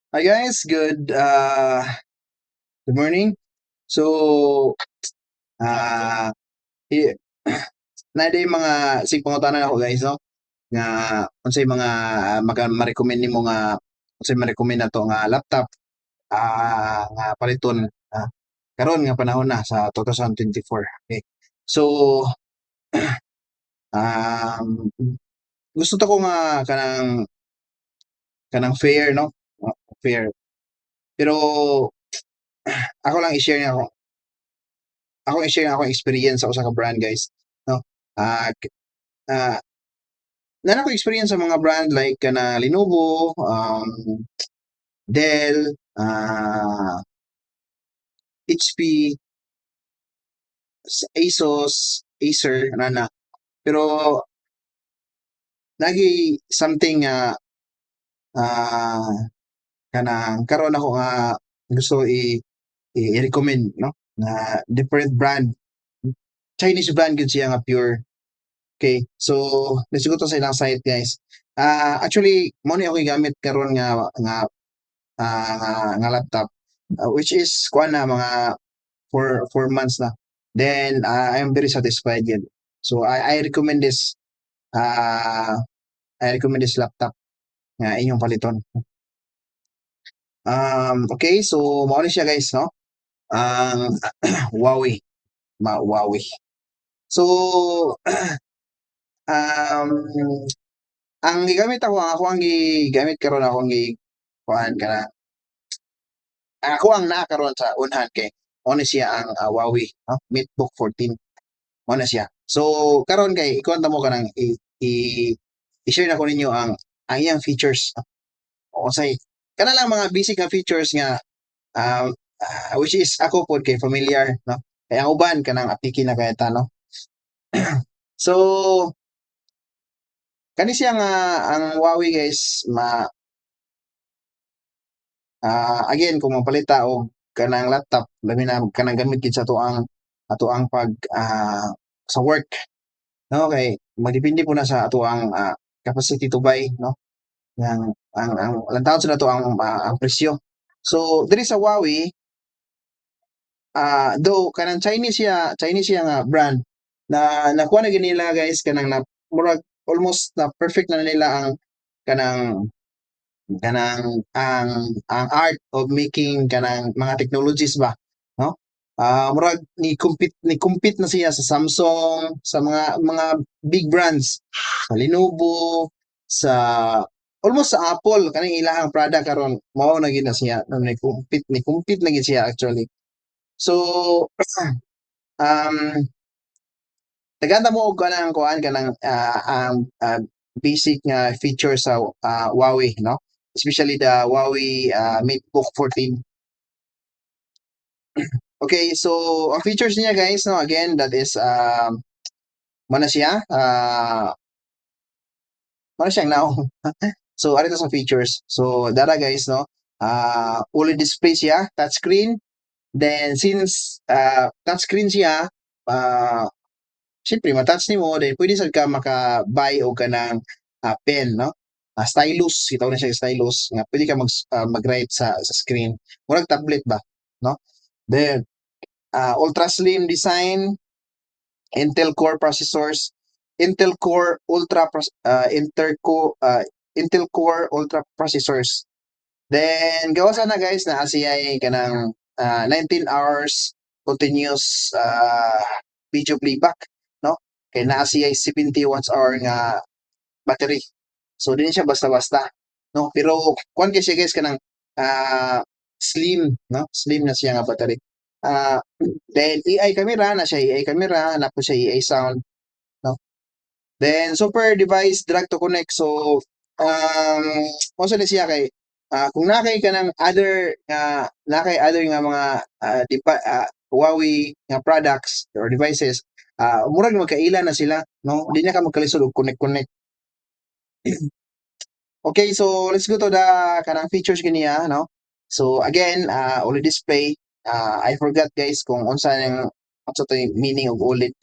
Hi guys, good morning. So, ah i na day mga pangutanan ako guys no nga unsay mga ma-recommend nimo nga unsay ma-recommend nato nga laptop nga paliton karon nga panahon na sa 2024. Okay. So, um gusto to ko nga kanang fair no. Fair. Pero ako lang i-share nga ako i-share nga akong experience sa usa ka brand guys no. Ah ah Meron ako experience sa mga brand like Lenovo, Dell, HP, Asus, Acer, ana. Pero lagi something nga ah, kanang karon ako nga gusto i-recommend no na different brand, Chinese brand gyud siya nga pure. Okay, so let's go to sa ilang site guys. Actually mo ni ako gamit karon nga laptop, which is kuan na mga 4 months na. Then I am very satisfied yun. So I recommend this uh, I recommend this laptop nga inyong paliton. Okay, so mao ni siya guys no. Ang Huawei, Huawei. So um ang gigamit ako ang gigamit karon ako ang kuan kana ako ang naa karon sa unhan kay mao ni siya ang Huawei no? MateBook 14 mao na siya. So karon kay ikuwanta mo kanang i-share na ko ninyo ang iyang features. O say kana lang mga basic nga features nga which is ako pod kay familiar no. Kaya ang uban kanang apiki na kayta no. So kani siya nga ang Huawei guys again kung mapalita og kanang laptop labi na kanang gamit gid sa ato ang pag sa work no kay magdepende po na sa ato ang capacity to buy no ang lantaon sa nato ang presyo. So diri sa Huawei though kanang Chinese siya nga brand na nakuha na gid nila guys kanang na murag almost na perfect na nila ang kanang ang art of making kanang mga technologies ba no. Murag ni compete na siya sa Samsung, sa mga big brands, sa Lenovo, sa almost sa Apple kaning ilahang product karon mao na gid na siya no, ni compete na gid siya actually. So um Naganda mo og kanang kuan kanang ang basic nga features sa Huawei no, especially the Huawei MateBook 14. Okay, so ang features niya guys no, again that is mo na siya mo na siyang now. So ano sa features, so dara guys no, OLED display siya, touchscreen. Then since touchscreen siya, uh, siyempre matouch nimo then pwede sad ka maka-buy og kanang pen no. Stylus, itaw na siya stylus nga pwede ka mag-write sa screen. Murag tablet ba, no? Then ultra slim design, Intel Core processors, Intel Core Ultra Intel Core Ultra processors. Then gawa sana guys na ASCII kanang 19 hours continuous video playback no. Kay na ASCII 70 watts hour nga battery. So din siya basta-basta no. Pero kuan kay siya guys kanang ah, slim no. Slim na siya nga battery. Ah then AI camera na siya AI camera na po siya AI sound no. Then super device drag to connect. So also na siya kay kung nakay ka ng other nga mga Huawei nga products or devices, murag magkaila na sila no. Di na ka magkalisod og connect. Okay, so let's go to the kanang features kaniya no. So again, OLED display. I forgot guys kung unsa to yung meaning of OLED.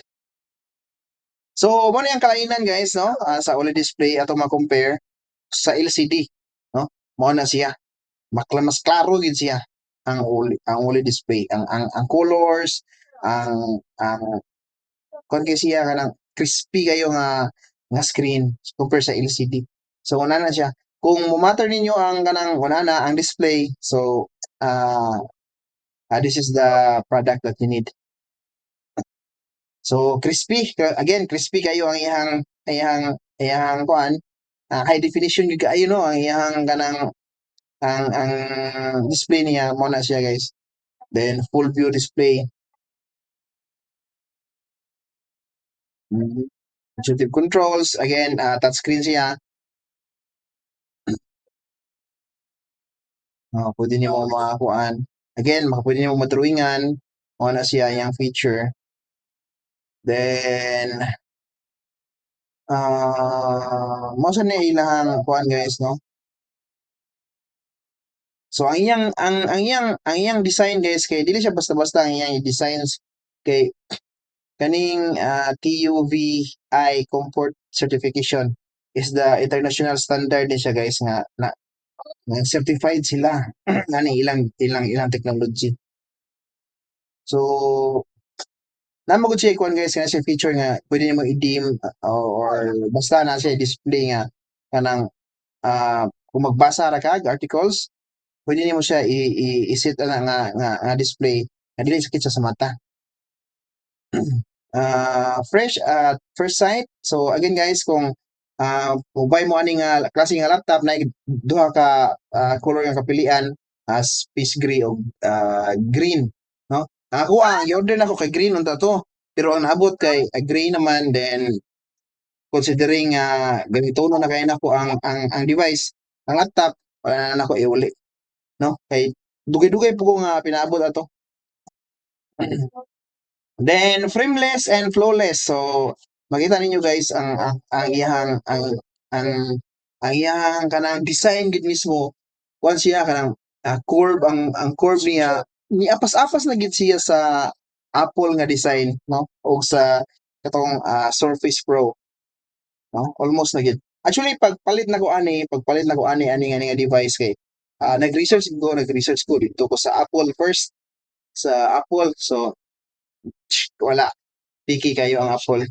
So mo na yung kalainan guys no, sa OLED display ato ma-compare sa LCD no. Mo na siya. mas klaro gid siya ang uli display ang colors ang kon kay siya kanang crispy kayo nga screen compare sa LCD. So una na siya. Kung mo-matter ninyo ang kanang una na ang display, so uh, this is the product that you need. So crispy again crispy kayo ang iyang kuan high definition yung kaayo no ang iyang kanang ang display niya mo na siya guys. Then full view display. Mhm. Intuitive controls again touchscreen siya. Pwede nimo mga kuan. Again, pwede nimo madrawingan. Mo na siya yung feature. Then mo sa ni ilang kuan guys no. So ang iyang design guys kay dili siya basta-basta ang iyang designs kay kaning TUVI Comfort Certification is the international standard din siya guys nga certified sila ngani ilang technology. So namo gud siya kuan guys nga siya feature nga pwede nimo i-dim or basta na siya display nga kanang kung magbasa ra kag articles pwede nimo siya i-set na nga display nga dili sakit sa mata. Fresh at first sight. So again guys, kung mobile mo ani nga klase nga laptop na duha ka color nga kapilian as space gray o green, no? Ako i-order na ko kay green unta to. Pero ang naabot kay gray naman then considering ganito na kay nako ang device, ang laptop wala na nako iuli, no? Kay dugay-dugay po ko nga pinaabot ato. Then frameless and flawless. So makita ninyo guys ang iyang ang ang iyang kanang design gid mismo once siya kanang curve ang curve niya ni apas-apas na gid siya sa Apple nga design no o sa katong Surface Pro no almost na gid. Actually pagpalit na ko ani nga device kay nag-research ko dito ko sa Apple first sa Apple so wala picky kayo ang Apple.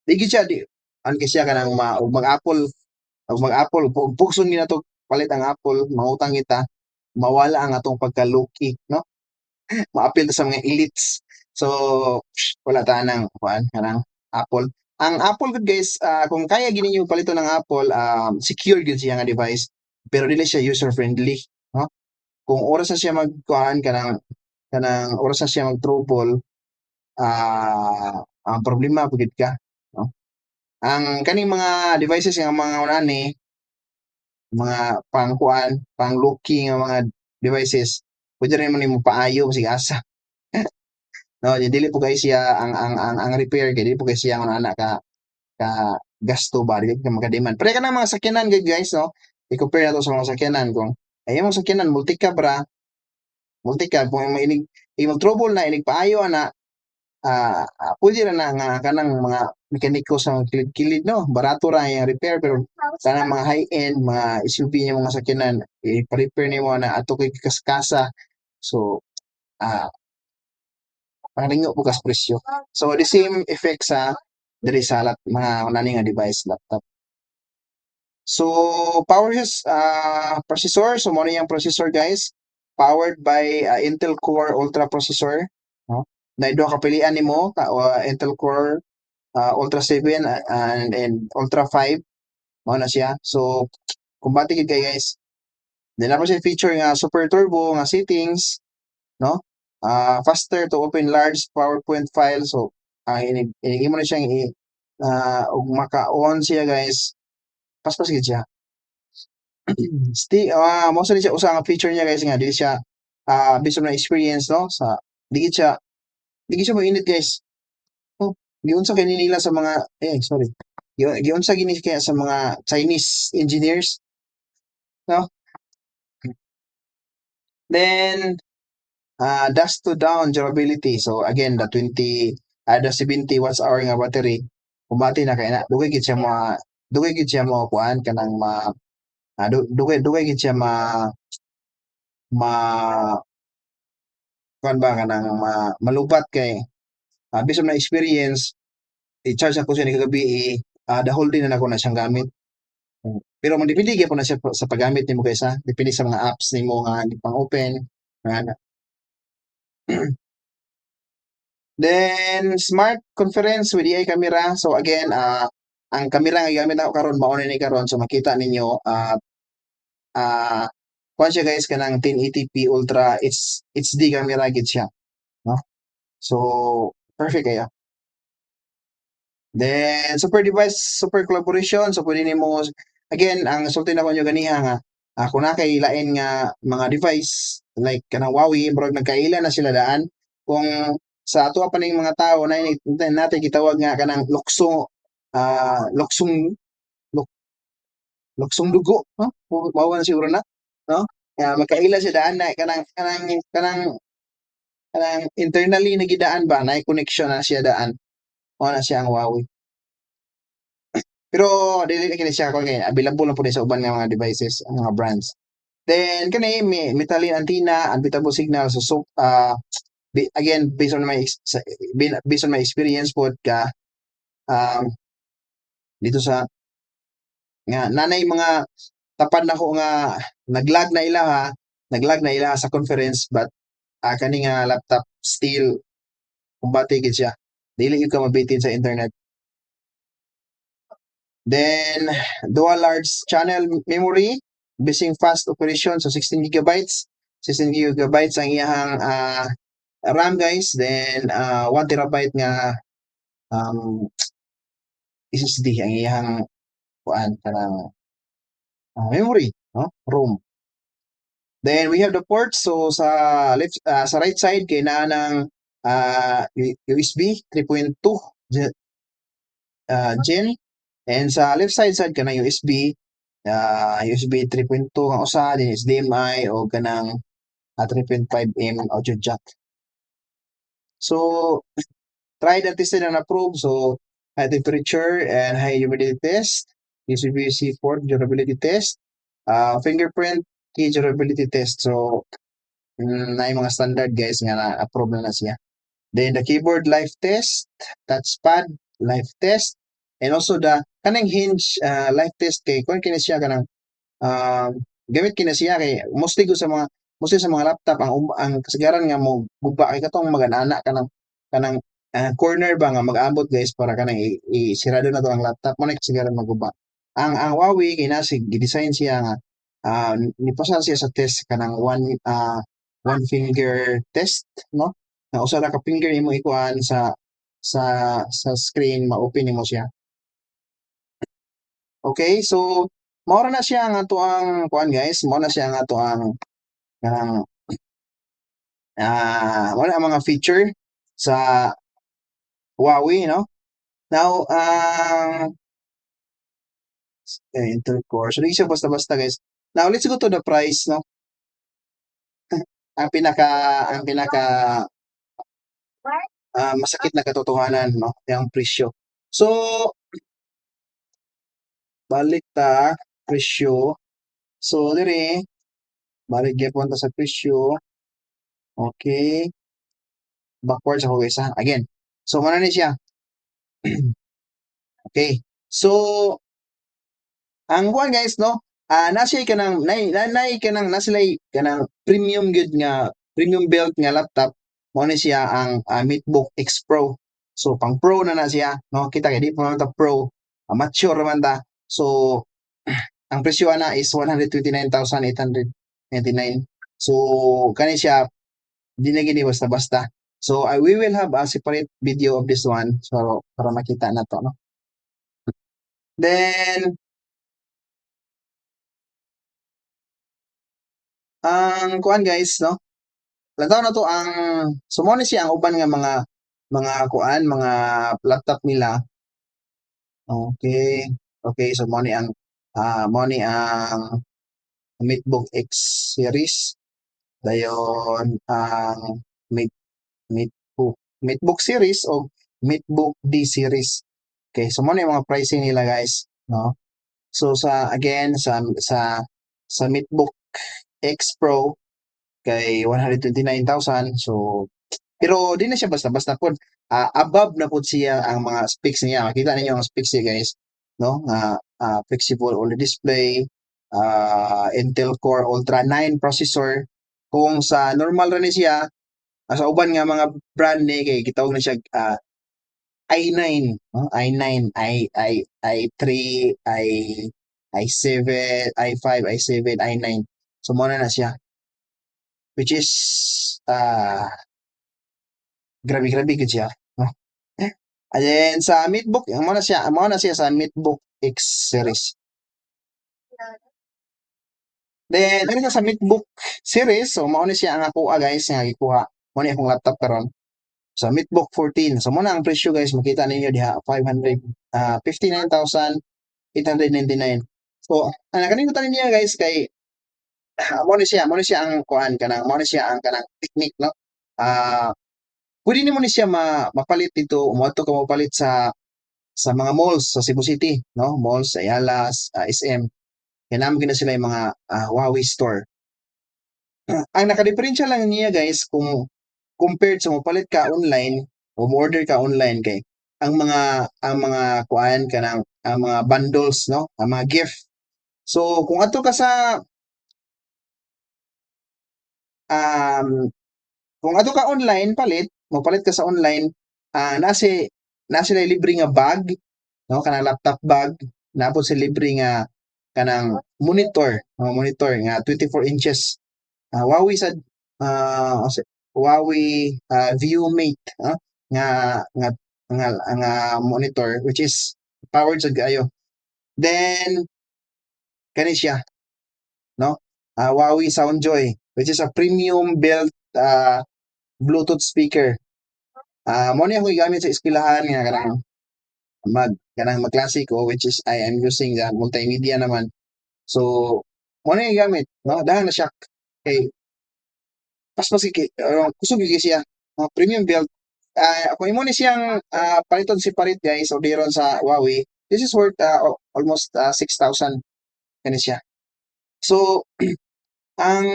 Di gid siya di an kay siya kanang mag-Apple pugson gina to palit ang Apple mangutang kita mawala ang atong pagka-low-key no maapil ta sa mga elites so wala ta nang kuan kanang Apple ang Apple gud guys kung kaya gini niyo paliton ng Apple secure gud siya nga device pero dili siya user friendly no kung oras na siya magkuan kanang oras na siya mag-trouble ang problema pugid ka no ang kaning mga devices nga mga unani, mga pangkuan, pang low-key nga mga devices, pwede rin mo nimo paayo sige asa. No, dili po guys siya ang repair kay dili po guys siya ang ana ka gasto ba dili ka magka-demand. Pero kana mga sakyanan guys no, i-compare nato sa mga sakyanan kung ay yung sakyanan multi-cab ra, multi-cab kung imong trouble na inig paayo ana puwede ra na nga kanang mga mekaniko sa mga kilid-kilid 'no, barato ra yang repair pero kanang mga high-end, mga SUV nga mga sakyanan ipa-repair nimo na adto kay kaskasa. So, ah, paringo po kas presyo. So, the same effect sa diri sa mga nani nga device, laptop. So, processor, so mo yang processor guys, powered by Intel Core Ultra processor, no? Na duha ka pilian nimo Intel Core Ultra 7 and Ultra 5 mao na siya. So kumbati gid kay guys. Then ako siya feature nga super turbo nga settings, no? Faster to open large PowerPoint files. So inig mo na siyang ug maka-on siya guys. Paspas gid siya. Mo sa siya usa nga feature niya guys nga dili siya based on my experience no sa di gid siya mainit guys. Oh, giunsa kay nila sa mga sorry. Giunsa gini kaya sa mga Chinese engineers, no? Then dust to down durability. So again, the 70 watts hour nga battery, kumati na kay na dugay gid siya mo kuan kanang dugay gid siya ma kuan ba kanang malubat kay based on my experience i-charge ako siya ni kagabi the whole day na ako na siyang gamit. Pero magdepende gyud po na siya sa paggamit nimo kaysa depende sa mga apps nimo nga pang open nga. Then smart conference with AI camera. So again, ang camera nga gamit ako karon mao ni karon so makita ninyo kuan siya guys kanang 1080p ultra HD camera gid siya, no? So perfect kaya. Then super device, super collaboration so pwede nimo again ang sulti na ko nyo ganiha nga kung na kay lain nga mga device like kanang Huawei murag nagkaila na sila daan kung sa ato pa ning mga tao na natin gitawag nga kanang luksong luk- luksong dugo, no? Mao na siguro na, no? Magkaila siya daan na kanang internally na gidaan ba na connection na siya daan. Mao na siya ang Huawei. Pero dili na kini siya kung available na po sa uban nga mga devices, ang mga brands. Then kani may metallic antenna, unbeatable signal so again based on my experience po ka um, dito sa nga nanay mga tapad nako nga naglag na ila ha, naglag na ila sa conference but kani nga laptop still kumbati gid siya. Dili gyud ka mabitin sa internet. Then, dual large channel memory, bising fast operation, so 16 gigabytes. 16 gigabytes ang iyahang RAM guys. Then, 1 terabyte nga um, SSD ang iyahang kuan kanang memory, no? ROM. Then we have the ports. So sa left sa right side kay naa ng USB 3.2 gen. And sa left side kanang USB 3.2 ang usa din HDMI o kanang 3.5 audio jack. So tried and tested and approved. So high temperature and high humidity test, USBC port durability test, fingerprint key durability test. So na yung mga standard guys nga na-approve na siya. Then the keyboard live test, touchpad live test, and also the kanang hinge live test kay kung kini siya kanang gamit kina siya kay mostly sa mga laptop ang kasagaran nga mo guba kay katong mag-ana kanang corner ba nga mag-abot guys para kanang isirado na to ang laptop mo na kasagaran maguba. Ang Huawei kay nasig gi-design siya nga nipasa siya sa test kanang one finger test, no? Na usa ra ka finger imo ikuan sa screen ma-open nimo siya. Okay, so mao na siya ang ato ang kuan guys, mao na siya ang ato ang kanang wala ang mga feature sa Huawei, no? Now, Intel Core. So, hindi siya basta-basta, guys. Now, let's go to the price, no? ang pinaka, ang pinaka masakit na katotohanan, no? Yung presyo. So, balik ta, presyo. So, dire, balik gyapon ta sa presyo. Okay. Backwards ako, guys, ha? Again. So, mana ni siya? Okay. So, ang kuan guys no, nasa kanang nay kanang nasilay kanang premium good nga premium build nga laptop mo ni siya ang MacBook X Pro. So pang Pro na siya no, kita kay di pa man ta Pro, mature man ta. So ang presyo ana is 129,899. So kani siya di na gini basta-basta. So we will have a separate video of this one so para makita na to no. Then ang kuan guys no, lantaw na to ang sumo ni siya ang uban nga mga kuan mga laptop nila. Okay. Okay, so mo ni ang MacBook X series dayon ang Mac MacBook series o MacBook D series. Okay, so mo ni mga pricing nila guys, no? So sa again sa MacBook X Pro kay 129,000. So pero di na siya basta-basta pod. Above na pod siya ang mga specs niya. Makita ninyo ang specs niya guys, no? Flexible OLED display, Intel Core Ultra 9 processor. Kung sa normal ra ni siya, sa uban nga mga brand ni kay gitawag na siya i9, no? i9, i3, i7, i5, i7, i9. So mo na siya which is grabe-grabe gud siya, no? And then sa MacBook, mo na siya sa MacBook X series. Then ano sa MacBook series, so mao ni siya ang ako guys nga gikuha. Mo ni akong laptop karon sa MacBook 14. So mo na ang presyo guys, makita ninyo diha 59,899. So ang nakalimutan ninyo guys kay mo ni siya ang kuan kanang mo ni siya ang kanang technique, no? Pwede nimo ni siya mapalit dito, umoadto ka mapalit sa mga malls sa Cebu City, no? Malls, Ayala, SM. Kaya namin na sila yung mga Huawei store. Ang nakadiferensya lang niya guys kung compared sa mapalit ka online o order ka online kay ang mga kuan kanang ang mga bundles, no? Ang mga gift. So kung ato ka sa um, kung ato ka online palit, mapalit ka sa online, na sila libre nga bag, no? Kanang laptop bag, napod sa libre nga kanang monitor nga 24 inches. Huawei sa Huawei ViewMate, nga nga nga monitor which is powered sa gayo. Then kani siya, no? Huawei Soundjoy which is a premium built Bluetooth speaker. Mo ni ako gamit sa eskwelahan nga kanang mag classico which is I am using the multimedia naman. So mo ni gamit, no? Dahil na shock kay mas kusog gyud siya. Premium build. Kung imo ni siyang paliton separate guys o diron sa Huawei, this is worth almost 6,000 kani siya. So ang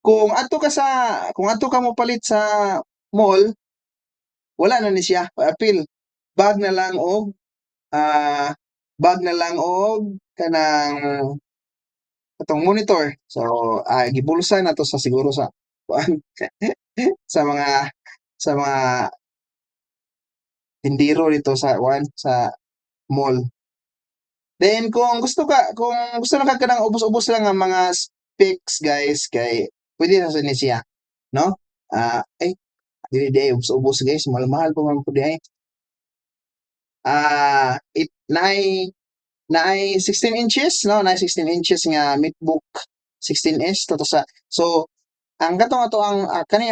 kung adto ka mo palit sa mall, wala na ni siya. Apil bag na lang og ah, bag na lang og kanang atong monitor. So gibulsa na to sa siguro sa sa mga sa mga tindiro dito sa mall. Then kung gusto na ka ng ubos-ubos lang ang mga specs guys kay pwede na sa ni siya, no? Dili di ubos-ubos guys, mahal-mahal pa man pud ay. It naay 16 inches, no? Naay 16 inches nga MacBook 16S to sa so ang katong ato ang kani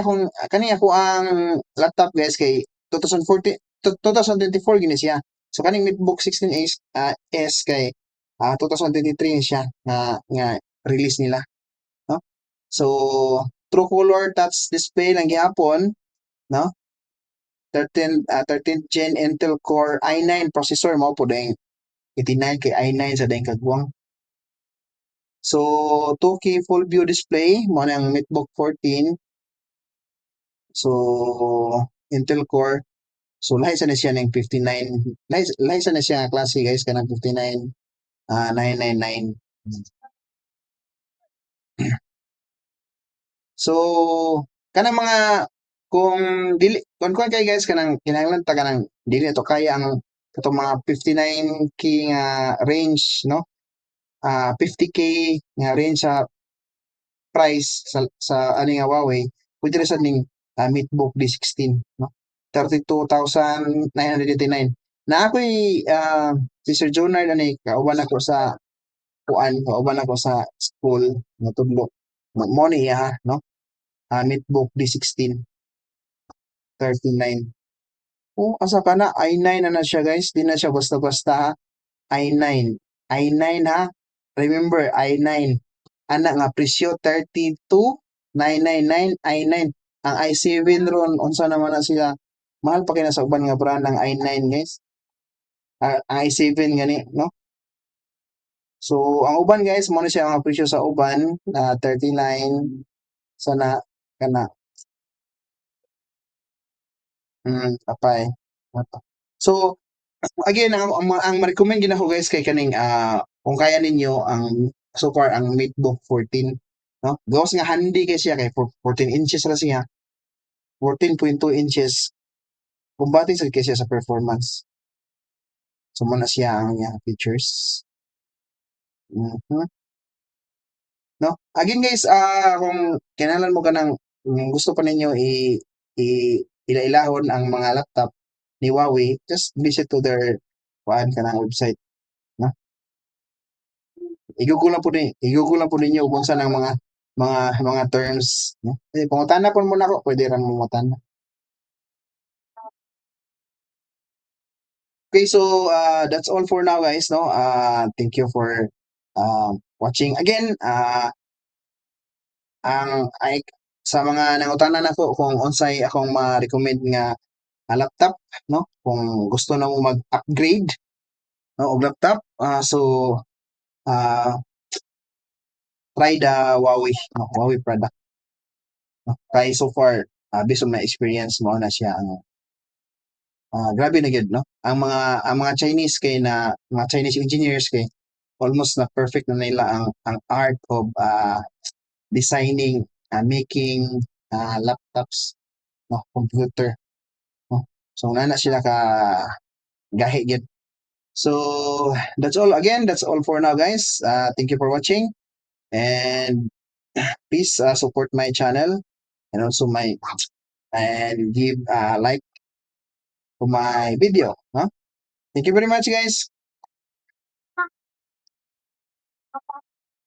ako ang laptop guys kay 2014 2024 gini siya. So kaning MacBook 16 S kay 2023 ni siya nga release nila, no? So true color touch display lang gihapon, no? 13th gen Intel Core i9 processor mao po dahil 89 kay i9 sa dahil kagwang. So 2K full view display mo ang MacBook 14. So Intel Core. So lahi sa na siya ng 59. Lahi sa na siya klase guys kanang 59 999. So kanang mga kung dili kung kay guys kanang kinahanglan ta kanang dili to kaya ang katong mga 59K nga range, no? 50K nga range sa price sa ani nga Huawei pwede ra sad ning MacBook D16, no? 32,989. Na ako'y si Sir Jonard ani kauban ako sa kauban ako sa school nga tudlo. Mo ni iya no? MacBook D16 39. Oh, asa pa na i9 na siya guys. Di na siya basta-basta ha. i9. i9 ha. Remember i9. Ana nga presyo 32,999 i9. Ang i7 ron unsa naman na sila. Mahal pa kay sa uban nga brand ang i9 guys. Ang i7 gani no. So ang uban guys mo na siya ang presyo sa uban na 39 sana kana apay. So again ang ma-recommend gid ako guys kay kaning kung kaya ninyo ang so far ang MateBook 14 no gawas nga handy kay siya kay 14 inches ra siya 14.2 inches kumbati sa kay siya sa performance so mo na siya ang iyang features. Mhm. No? Again guys, kung kinahanglan mo kanang gusto pa ninyo i ila-ilahon ang mga laptop ni Huawei, just visit to their kuan kanang website, no? I-Google lang po ninyo kung saan ang mga terms, no? Eh, pangutana po muna ako, pwede ran mangutana. Okay, so that's all for now guys, no? Thank you for watching. Again, ay sa mga nangutanan nako kung unsay akong ma-recommend nga laptop no kung gusto na mo mag-upgrade no og laptop so ah, try the Huawei product no? Kay so far based on my experience mo na siya ang grabe na gyud no ang mga Chinese kay na mga Chinese engineers kay almost na perfect na nila ang art of designing making laptops no computer no so na sila ka gahi gyud. So that's all again. That's all for now, guys. Thank you for watching, and please support my channel and also my and give like to my video. Huh? Thank you very much, guys.